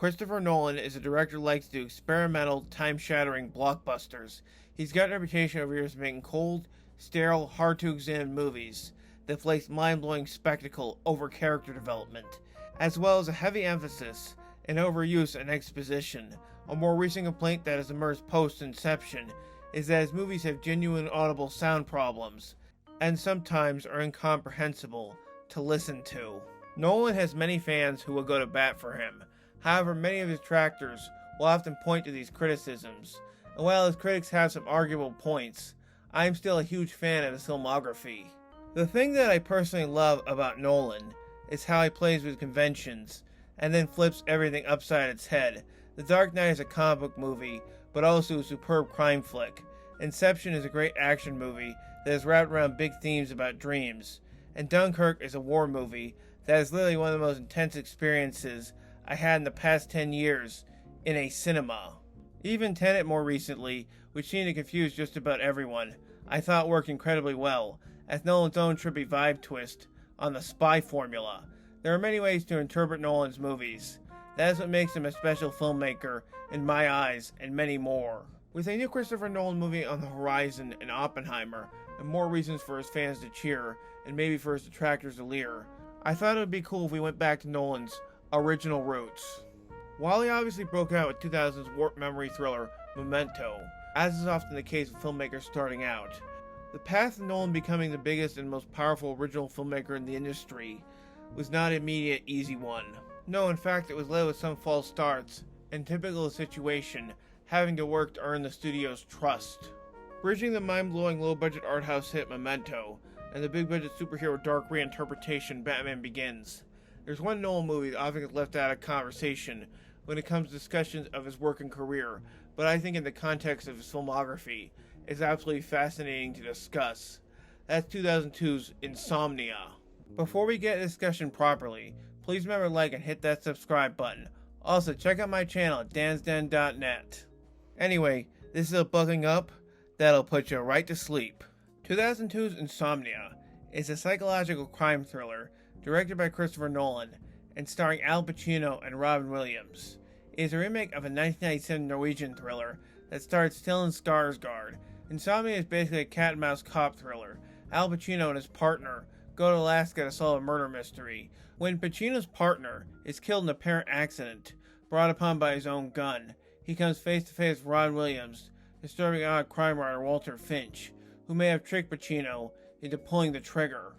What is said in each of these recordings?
Christopher Nolan is a director who likes to do experimental, time-shattering blockbusters. He's got a reputation over years of making cold, sterile, hard-to-examine movies that place mind-blowing spectacle over character development, as well as a heavy emphasis and overuse and exposition. A more recent complaint that has emerged post-Inception is that his movies have genuine audible sound problems, and sometimes are incomprehensible to listen to. Nolan has many fans who will go to bat for him. However, many of his detractors will often point to these criticisms, and while his critics have some arguable points, I am still a huge fan of his filmography. The thing that I personally love about Nolan is how he plays with conventions, and then flips everything upside its head. The Dark Knight is a comic book movie, but also a superb crime flick. Inception is a great action movie that is wrapped around big themes about dreams, and Dunkirk is a war movie that is literally one of the most intense experiences I had in the past 10 years in a cinema. Even Tenet more recently, which seemed to confuse just about everyone, I thought worked incredibly well, as Nolan's own trippy vibe twist on the spy formula. There are many ways to interpret Nolan's movies. That is what makes him a special filmmaker in my eyes, and many more. With a new Christopher Nolan movie on the horizon in Oppenheimer, and more reasons for his fans to cheer, and maybe for his detractors to leer, I thought it would be cool if we went back to Nolan's original roots. While he obviously broke out with 2000's warped memory thriller Memento, as is often the case with filmmakers starting out, the path of Nolan becoming the biggest and most powerful original filmmaker in the industry was not an immediate easy one. No, in fact, it was led with some false starts, and typical of the situation, having to work to earn the studio's trust. Bridging the mind-blowing low-budget art house hit Memento, and the big-budget superhero dark reinterpretation Batman Begins, there's one Nolan movie that often gets left out of conversation when it comes to discussions of his work and career, but I think in the context of his filmography, is absolutely fascinating to discuss. That's 2002's Insomnia. Before we get the discussion properly, please remember to like and hit that subscribe button. Also, check out my channel at dansden.net. Anyway, this is a buckling up that'll put you right to sleep. 2002's Insomnia is a psychological crime thriller directed by Christopher Nolan and starring Al Pacino and Robin Williams. It is a remake of a 1997 Norwegian thriller that starred Stellan Skarsgård. Insomnia is basically a cat-and-mouse cop thriller. Al Pacino and his partner go to Alaska to solve a murder mystery. When Pacino's partner is killed in an apparent accident, brought upon by his own gun, he comes face to face with Robin Williams, disturbing odd crime writer Walter Finch, who may have tricked Pacino into pulling the trigger.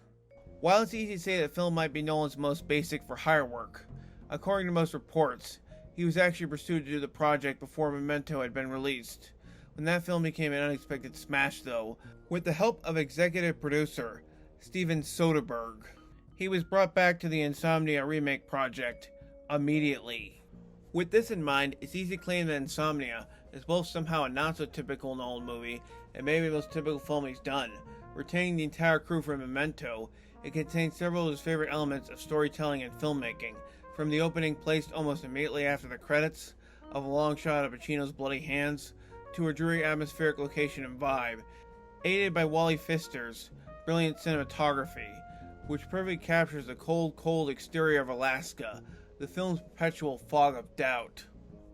While it's easy to say that the film might be Nolan's most basic for hire work, according to most reports, he was actually pursued to do the project before Memento had been released. When that film became an unexpected smash though, with the help of executive producer Steven Soderbergh, he was brought back to the Insomnia remake project immediately. With this in mind, it's easy to claim that Insomnia is both somehow a not-so-typical Nolan movie and maybe the most typical film he's done. Retaining the entire crew from Memento, it contains several of his favorite elements of storytelling and filmmaking, from the opening placed almost immediately after the credits, of a long shot of Pacino's bloody hands, to a dreary atmospheric location and vibe, aided by Wally Pfister's brilliant cinematography, which perfectly captures the cold exterior of Alaska, the film's perpetual fog of doubt.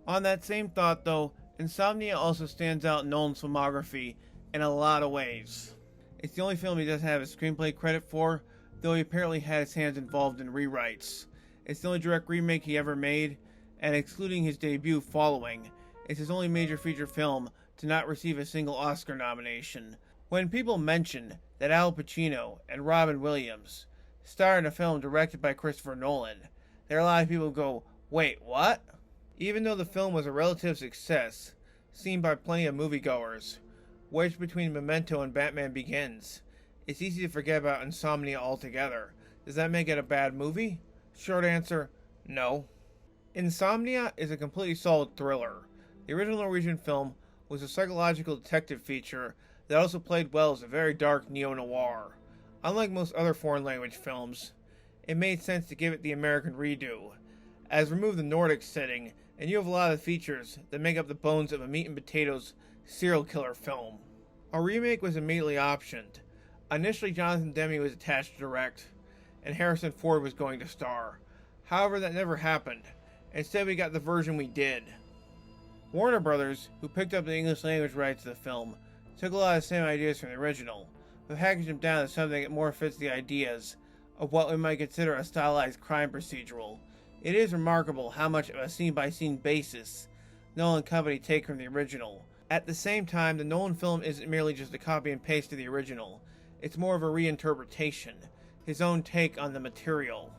On that same thought though, Insomnia also stands out in Nolan's filmography in a lot of ways. It's the only film he doesn't have a screenplay credit for, though he apparently had his hands involved in rewrites. It's the only direct remake he ever made, and excluding his debut Following, it's his only major feature film to not receive a single Oscar nomination. When people mention that Al Pacino and Robin Williams star in a film directed by Christopher Nolan, there are a lot of people who go, "Wait, what?" Even though the film was a relative success, seen by plenty of moviegoers, wedged between Memento and Batman Begins, it's easy to forget about Insomnia altogether. Does that make it a bad movie? Short answer, no. Insomnia is a completely solid thriller. The original Norwegian film was a psychological detective feature that also played well as a very dark neo-noir. Unlike most other foreign language films, it made sense to give it the American redo, as remove the Nordic setting and you have a lot of the features that make up the bones of a meat and potatoes serial killer film. A remake was immediately optioned. Initially Jonathan Demme was attached to direct, and Harrison Ford was going to star. However, that never happened, Instead, we got the version we did. Warner Brothers, who picked up the English language rights to the film, took a lot of the same ideas from the original, but packaged them down to something that more fits the ideas of what we might consider a stylized crime procedural. It is remarkable how much of a scene-by-scene basis Nolan Company take from the original. At the same time, the Nolan film isn't merely just a copy and paste of the original. It's more of a reinterpretation, his own take on the material.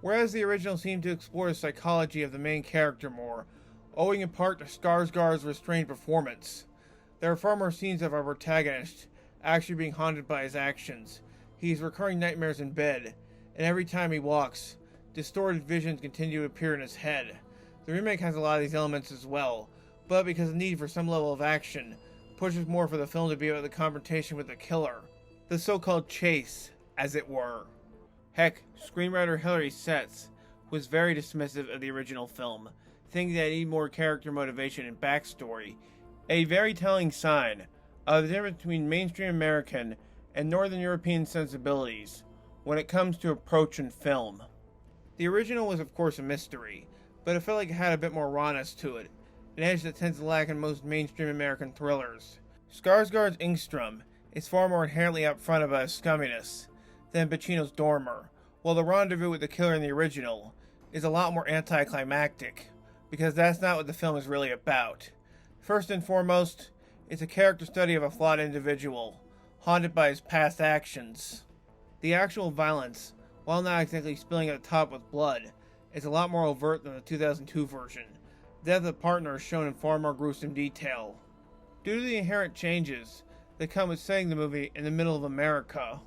Whereas the original seemed to explore the psychology of the main character more, owing in part to Skarsgård's restrained performance, there are far more scenes of our protagonist actually being haunted by his actions. He has recurring nightmares in bed, and every time he walks, distorted visions continue to appear in his head. The remake has a lot of these elements as well, but because of the need for some level of action, pushes more for the film to be about the confrontation with the killer. The so-called chase, as it were. Heck, screenwriter Hilary Setz was very dismissive of the original film, thinking that it needed more character motivation and backstory, a very telling sign of the difference between mainstream American and Northern European sensibilities when it comes to approach in film. The original was of course a mystery, but it felt like it had a bit more rawness to it, an edge that tends to lack in most mainstream American thrillers. Skarsgård's Ingstrom is far more inherently upfront about his scumminess than Pacino's Dormer, while the rendezvous with the killer in the original is a lot more anticlimactic, because that's not what the film is really about. First and foremost, it's a character study of a flawed individual, haunted by his past actions. The actual violence, while not exactly spilling at the top with blood, is a lot more overt than the 2002 version. The death of the partner is shown in far more gruesome detail. Due to the inherent changes that come with setting the movie in the middle of America,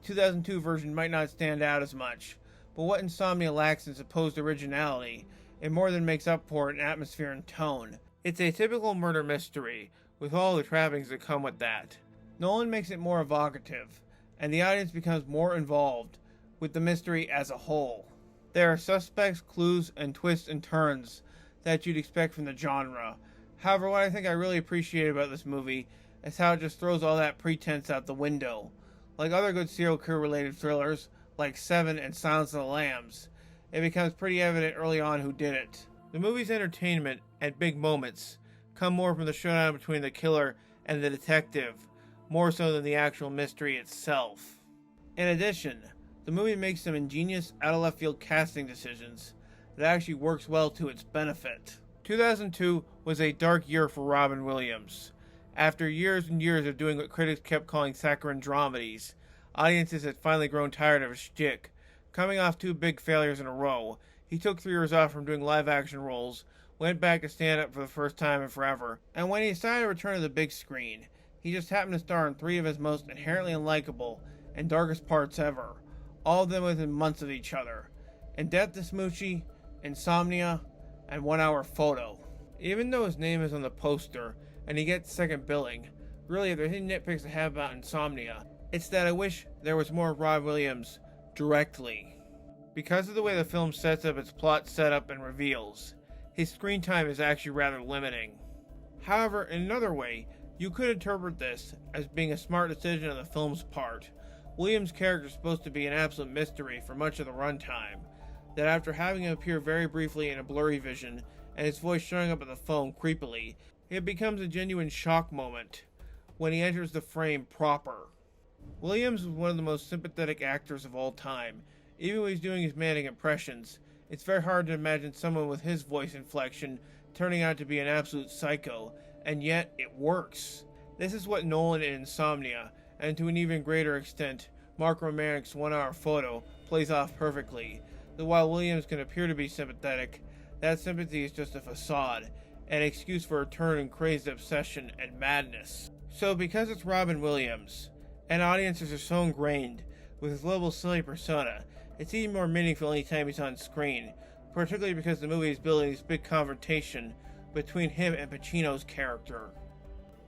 the 2002 version might not stand out as much, but what Insomnia lacks in supposed originality, it more than makes up for it in atmosphere and tone. It's a typical murder mystery, with all the trappings that come with that. Nolan makes it more evocative, and the audience becomes more involved with the mystery as a whole. There are suspects, clues, and twists and turns that you'd expect from the genre. However, what I think I really appreciate about this movie is how it just throws all that pretense out the window. Like other good serial killer related thrillers, like Seven and Silence of the Lambs, it becomes pretty evident early on who did it. The movie's entertainment and big moments come more from the showdown between the killer and the detective, more so than the actual mystery itself. In addition, the movie makes some ingenious, out-of-left-field casting decisions that actually works well to its benefit. 2002 was a dark year for Robin Williams. After years and years of doing what critics kept calling saccharine dramedies, audiences had finally grown tired of his shtick. Coming off 2 big failures in a row, he took 3 years off from doing live-action roles, went back to stand-up for the first time in forever, and when he decided to return to the big screen, he just happened to star in 3 of his most inherently unlikable and darkest parts ever, all of them within months of each other: In Death to Smoochie, Insomnia, and 1 Hour Photo. Even though his name is on the poster, and he gets second billing, really if there's any nitpicks I have about Insomnia, it's that I wish there was more Rob Williams directly. Because of the way the film sets up its plot setup and reveals, his screen time is actually rather limiting. However, in another way, you could interpret this as being a smart decision on the film's part. Williams' character is supposed to be an absolute mystery for much of the runtime, that after having him appear very briefly in a blurry vision and his voice showing up at the phone creepily, it becomes a genuine shock moment when he enters the frame proper. Williams was one of the most sympathetic actors of all time. Even when he's doing his manic impressions, it's very hard to imagine someone with his voice inflection turning out to be an absolute psycho, and yet it works. This is what Nolan in Insomnia, and to an even greater extent, Mark Romanik's 1 Hour Photo, plays off perfectly. That while Williams can appear to be sympathetic, that sympathy is just a facade, an excuse for a turn in crazed obsession and madness. So because it's Robin Williams, and audiences are so ingrained with his lovable silly persona, it's even more meaningful anytime he's on screen, particularly because the movie is building this big confrontation between him and Pacino's character.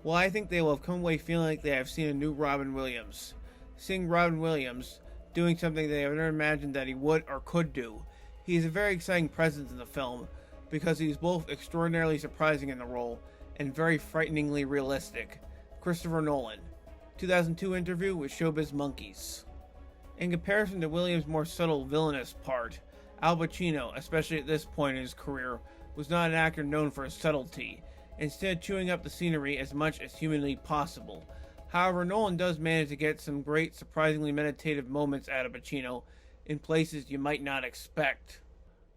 Well, I think they will have come away feeling like they have seen a new Robin Williams. Seeing Robin Williams doing something they have never imagined that he would or could do. He is a very exciting presence in the film because he is both extraordinarily surprising in the role and very frighteningly realistic. Christopher Nolan, 2002 interview with Showbiz Monkeys. In comparison to Williams' more subtle villainous part, Al Pacino, especially at this point in his career, was not an actor known for his subtlety, instead chewing up the scenery as much as humanly possible. However, Nolan does manage to get some great, surprisingly meditative moments out of Pacino in places you might not expect.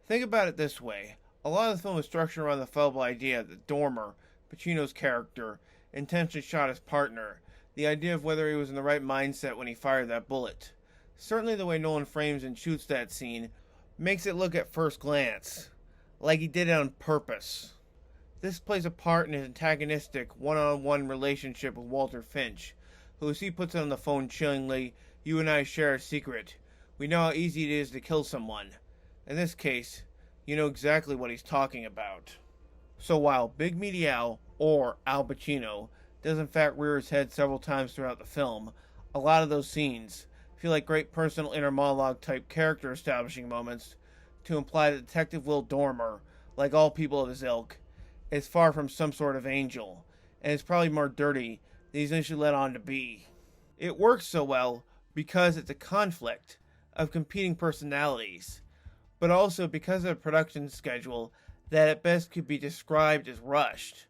Think about it this way. A lot of the film is structured around the fallible idea that Dormer, Pacino's character, intentionally shot his partner, the idea of whether he was in the right mindset when he fired that bullet. Certainly the way Nolan frames and shoots that scene makes it look at first glance like he did it on purpose. This plays a part in his antagonistic one-on-one relationship with Walter Finch, who, as he puts it on the phone chillingly, "You and I share a secret. We know how easy it is to kill someone." In this case, you know exactly what he's talking about. So while Big Meaty Al, or Al Pacino, does in fact rear his head several times throughout the film, a lot of those scenes feel like great personal inner monologue type character establishing moments to imply that Detective Will Dormer, like all people of his ilk, is far from some sort of angel, and is probably more dirty than he's initially led on to be. It works so well because it's a conflict of competing personalities, but also because of a production schedule that at best could be described as rushed.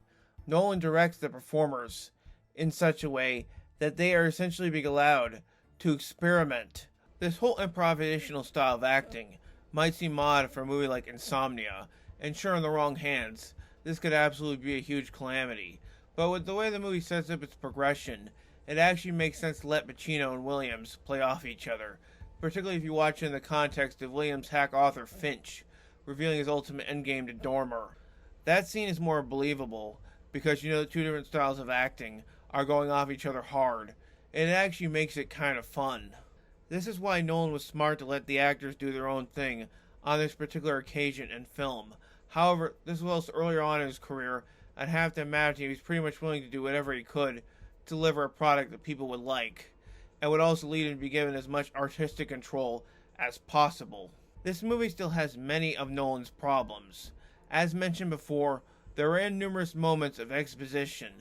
Nolan directs the performers in such a way that they are essentially being allowed to experiment. This whole improvisational style of acting might seem odd for a movie like Insomnia, and sure, in the wrong hands, this could absolutely be a huge calamity. But with the way the movie sets up its progression, it actually makes sense to let Pacino and Williams play off each other, particularly if you watch it in the context of Williams' hack author Finch, revealing his ultimate endgame to Dormer. That scene is more believable, because you know the two different styles of acting are going off each other hard, and it actually makes it kind of fun. This is why Nolan was smart to let the actors do their own thing on this particular occasion and film. However, this was also earlier on in his career, I'd have to imagine he was pretty much willing to do whatever he could to deliver a product that people would like, and would also lead him to be given as much artistic control as possible. This movie still has many of Nolan's problems. As mentioned before, there are numerous moments of exposition,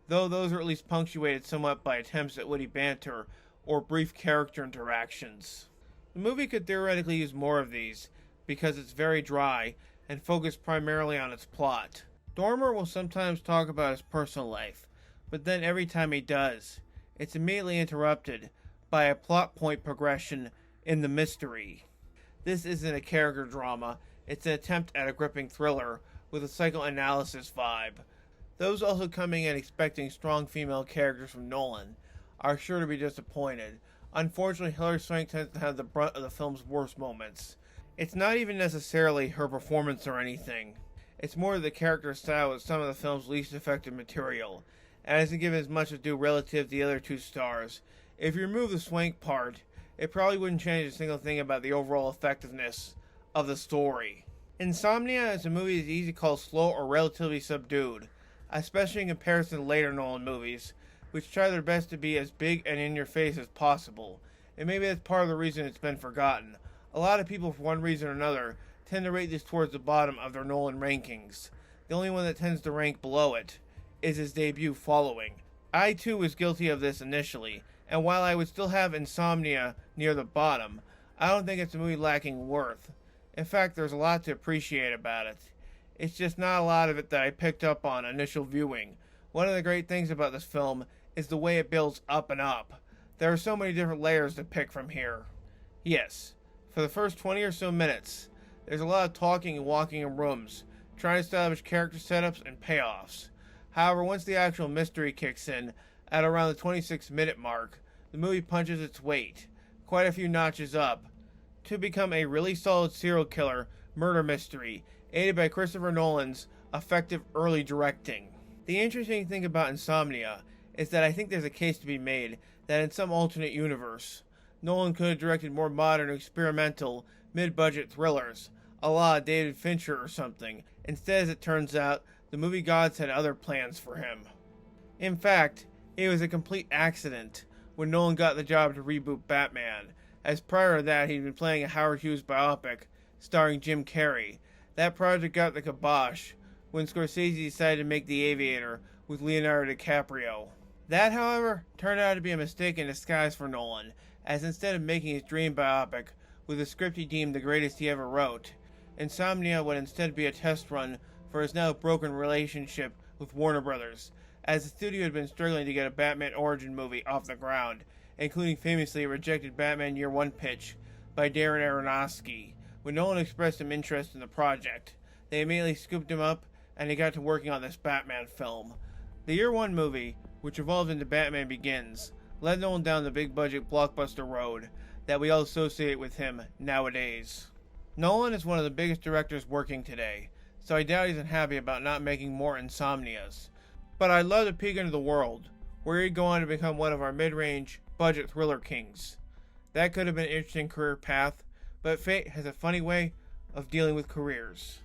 though those are at least punctuated somewhat by attempts at witty banter or brief character interactions. The movie could theoretically use more of these, because it's very dry and focused primarily on its plot. Dormer will sometimes talk about his personal life, but then every time he does, it's immediately interrupted by a plot point progression in the mystery. This isn't a character drama, it's an attempt at a gripping thriller with a psychoanalysis vibe. Those also coming in expecting strong female characters from Nolan are sure to be disappointed. Unfortunately, Hilary Swank tends to have the brunt of the film's worst moments. It's not even necessarily her performance or anything. It's more the character style with some of the film's least effective material, and isn't given as much ado relative to the other two stars. If you remove the Swank part, it probably wouldn't change a single thing about the overall effectiveness of the story. Insomnia is a movie that's easy to call slow or relatively subdued, especially in comparison to later Nolan movies, which try their best to be as big and in your face as possible, and maybe that's part of the reason it's been forgotten. A lot of people, for one reason or another, tend to rate this towards the bottom of their Nolan rankings. The only one that tends to rank below it is his debut, Following. I too was guilty of this initially, and while I would still have Insomnia near the bottom, I don't think it's a movie lacking worth. In fact, there's a lot to appreciate about it. It's just not a lot of it that I picked up on initial viewing. One of the great things about this film is the way it builds up and up. There are so many different layers to pick from here. Yes, for the first 20 or so minutes, there's a lot of talking and walking in rooms, trying to establish character setups and payoffs. However, once the actual mystery kicks in, at around the 26-minute mark, the movie punches its weight, quite a few notches up, to become a really solid serial killer murder mystery, aided by Christopher Nolan's effective early directing. The interesting thing about Insomnia is that I think there's a case to be made that in some alternate universe, Nolan could have directed more modern, experimental, mid-budget thrillers, a la David Fincher or something. Instead, as it turns out, the movie gods had other plans for him. In fact, it was a complete accident when Nolan got the job to reboot Batman, as prior to that he'd been playing a Howard Hughes biopic starring Jim Carrey. That project got the kibosh when Scorsese decided to make The Aviator with Leonardo DiCaprio. That, however, turned out to be a mistake in disguise for Nolan, as instead of making his dream biopic with a script he deemed the greatest he ever wrote. Insomnia would instead be a test run for his now broken relationship with Warner Brothers, as the studio had been struggling to get a Batman origin movie off the ground, including famously a rejected Batman Year One pitch by Darren Aronofsky. When Nolan expressed some interest in the project, they immediately scooped him up, and he got to working on this Batman film. The Year One movie, which evolved into Batman Begins, led Nolan down the big-budget blockbuster road that we all associate with him nowadays. Nolan is one of the biggest directors working today, so I doubt he's unhappy about not making more Insomnias. But I'd love to peek into the world, where he'd go on to become one of our mid-range, budget thriller kings. That could have been an interesting career path, but fate has a funny way of dealing with careers.